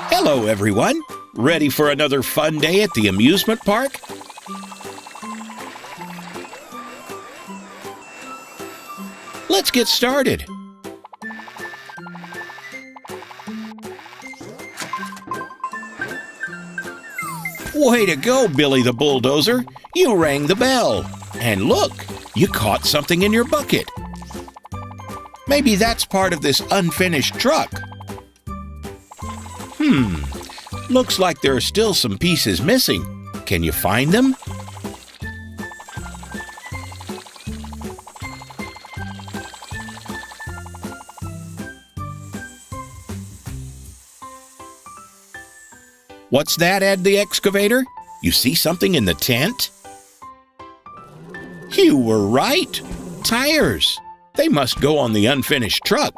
Hello, everyone. Ready for another fun day at the amusement park? Let's get started. Way to go, Billy the bulldozer. You rang the bell. And look, you caught something in your bucket. Maybe that's part of this unfinished truck. Looks like there are still some pieces missing. Can you find them? What's that, Ed the excavator? You see something in the tent? You were right. Tires. They must go on the unfinished truck.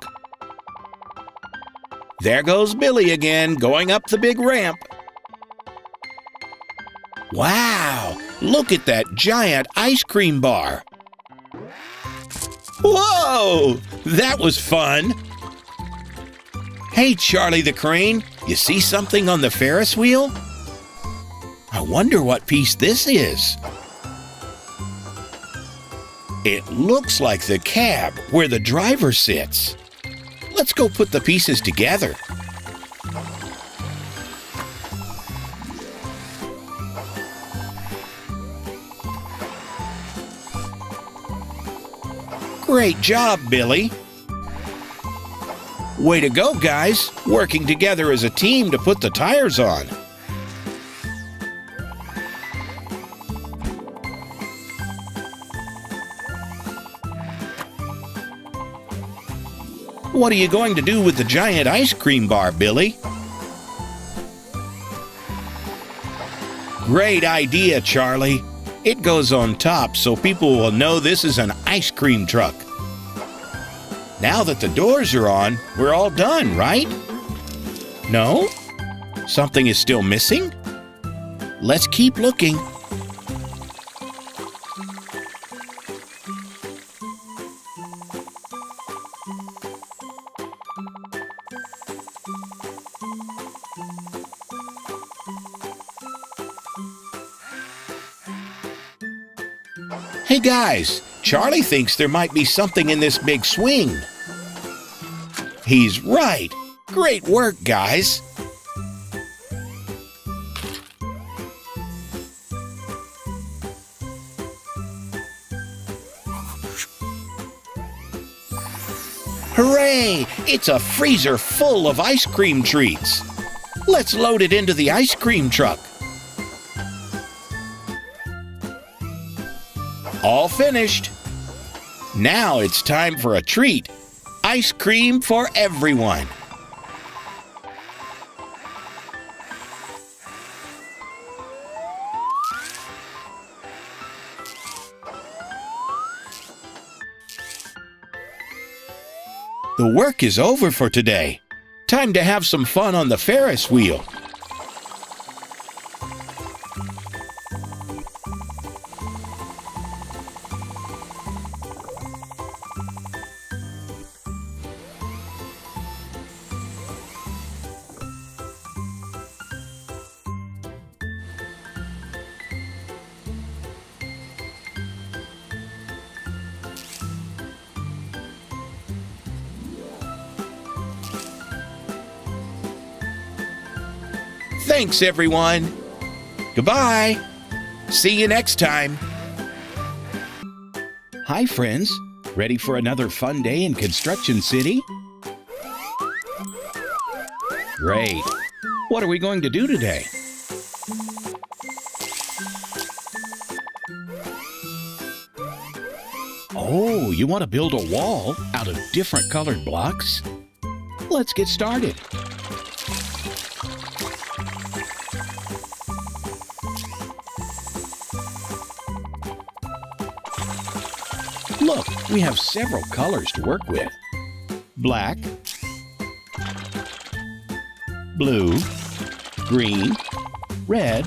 There goes Billy again, going up the big ramp. Wow! Look at that giant ice cream bar. Whoa! That was fun! Hey, Charlie the Crane, you see something on the Ferris wheel? I wonder what piece this is. It looks like the cab where the driver sits. Let's go put the pieces together. Great job, Billy. Way to go, guys, working together as a team to put the tires on. What are you going to do with the giant ice cream bar, Billy? Great idea, Charlie. It goes on top so people will know this is an ice cream truck. Now that the doors are on, we're all done, right? No? Something is still missing? Let's keep looking. Hey guys, Charlie thinks there might be something in this big swing. He's right. Great work, guys. Hooray! It's a freezer full of ice cream treats. Let's load it into the ice cream truck. All finished. Now it's time for a treat. Ice cream for everyone. The work is over for today. Time to have some fun on the Ferris wheel. Thanks, everyone. Goodbye. See you next time. Hi, friends. Ready for another fun day in Construction City? Great. What are we going to do today? Oh, you want to build a wall out of different colored blocks? Let's get started. Look, we have several colors to work with. Black, blue, green, red,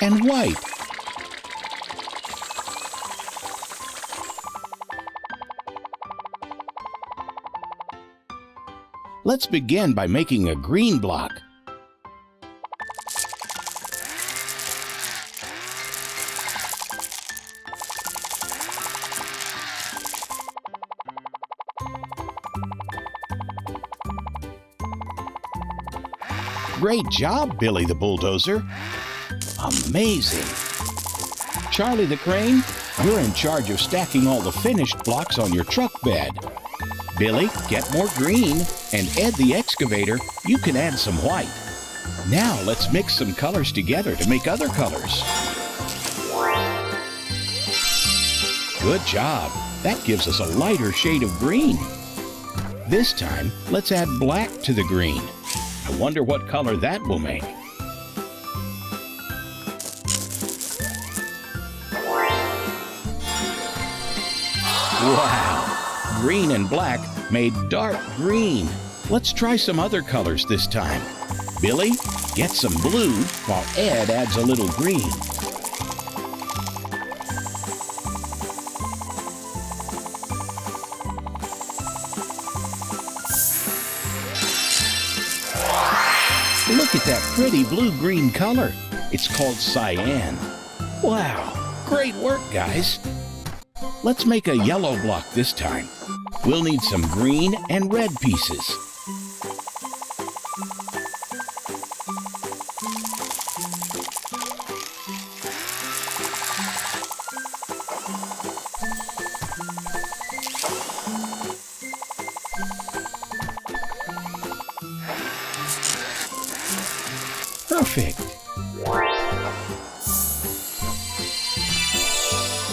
and white. Let's begin by making a green block. Great job, Billy the bulldozer. Amazing. Charlie the crane, you're in charge of stacking all the finished blocks on your truck bed. Billy, get more green, and Ed the excavator, you can add some white. Now let's mix some colors together to make other colors. Good job. That gives us a lighter shade of green. This time, let's add black to the green. I wonder what color that will make. Wow! Green and black made dark green. Let's try some other colors this time. Billy, get some blue while Ed adds a little green. Look at that pretty blue-green color. It's called cyan. Wow, great work, guys. Let's make a yellow block this time. We'll need some green and red pieces. Perfect.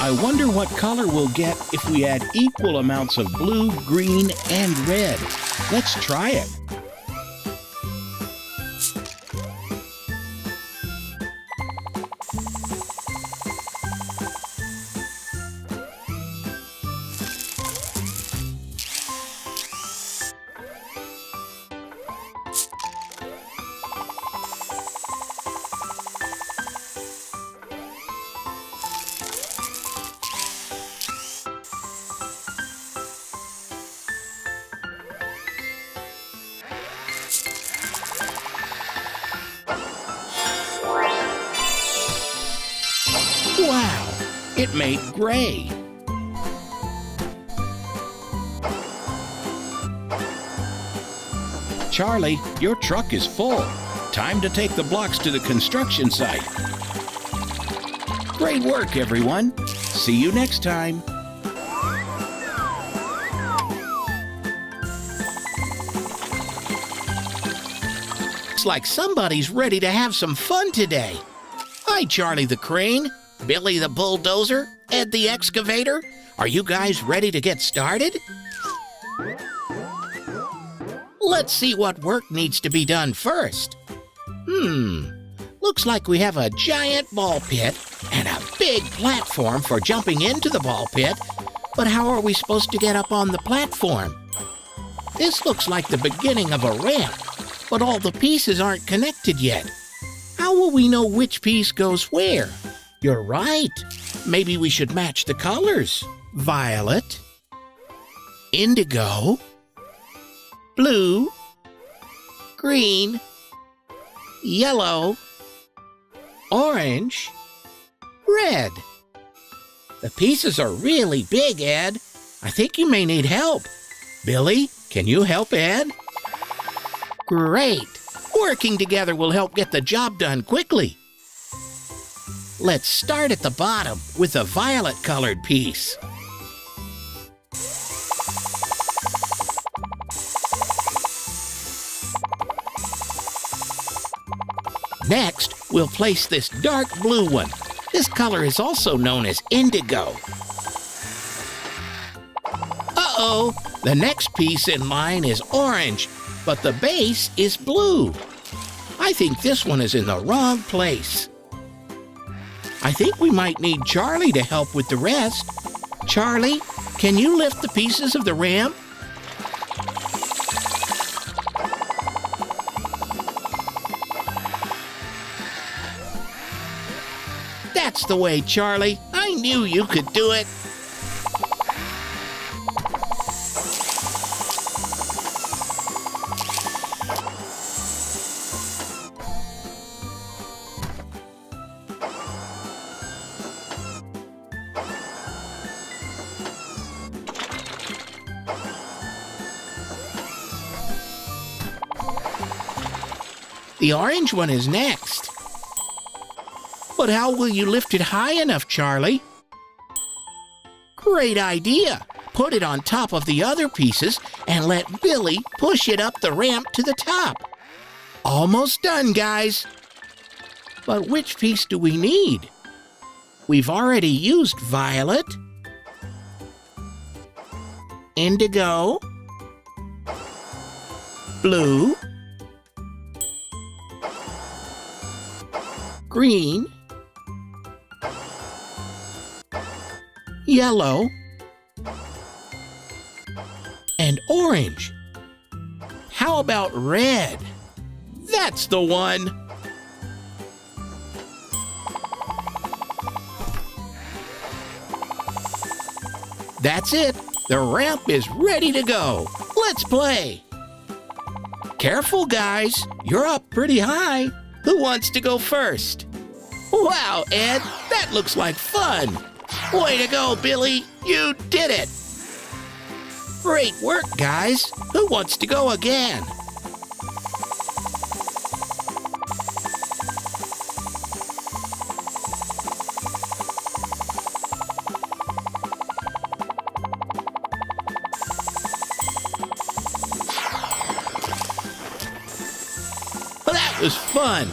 I wonder what color we'll get if we add equal amounts of blue, green, and red. Let's try it. Wow, it made gray. Charlie, your truck is full. Time to take the blocks to the construction site. Great work, everyone. See you next time. Looks like somebody's ready to have some fun today. Hi, Charlie the crane, Billy the bulldozer, Ed the excavator. Are you guys ready to get started? Let's see what work needs to be done first. Looks like we have a giant ball pit and a big platform for jumping into the ball pit. But how are we supposed to get up on the platform? This looks like the beginning of a ramp, but all the pieces aren't connected yet. How will we know which piece goes where? You're right. Maybe we should match the colors. Violet, indigo, blue, green, yellow, orange, red. The pieces are really big, Ed. I think you may need help. Billy, can you help Ed? Great. Working together will help get the job done quickly. Let's start at the bottom with a violet-colored piece. Next, we'll place this dark blue one. This color is also known as indigo. Uh-oh, the next piece in line is orange, but the base is blue. I think this one is in the wrong place. I think we might need Charlie to help with the rest. Charlie, can you lift the pieces of the ramp? That's the way, Charlie. I knew you could do it. The orange one is next. But how will you lift it high enough, Charlie? Great idea! Put it on top of the other pieces and let Billy push it up the ramp to the top. Almost done, guys. But which piece do we need? We've already used violet, indigo, blue, green, yellow, and orange. How about red? That's the one! That's it! The ramp is ready to go! Let's play! Careful, guys! You're up pretty high! Who wants to go first? Wow, Ed! That looks like fun! Way to go, Billy! You did it! Great work, guys! Who wants to go again? That was fun!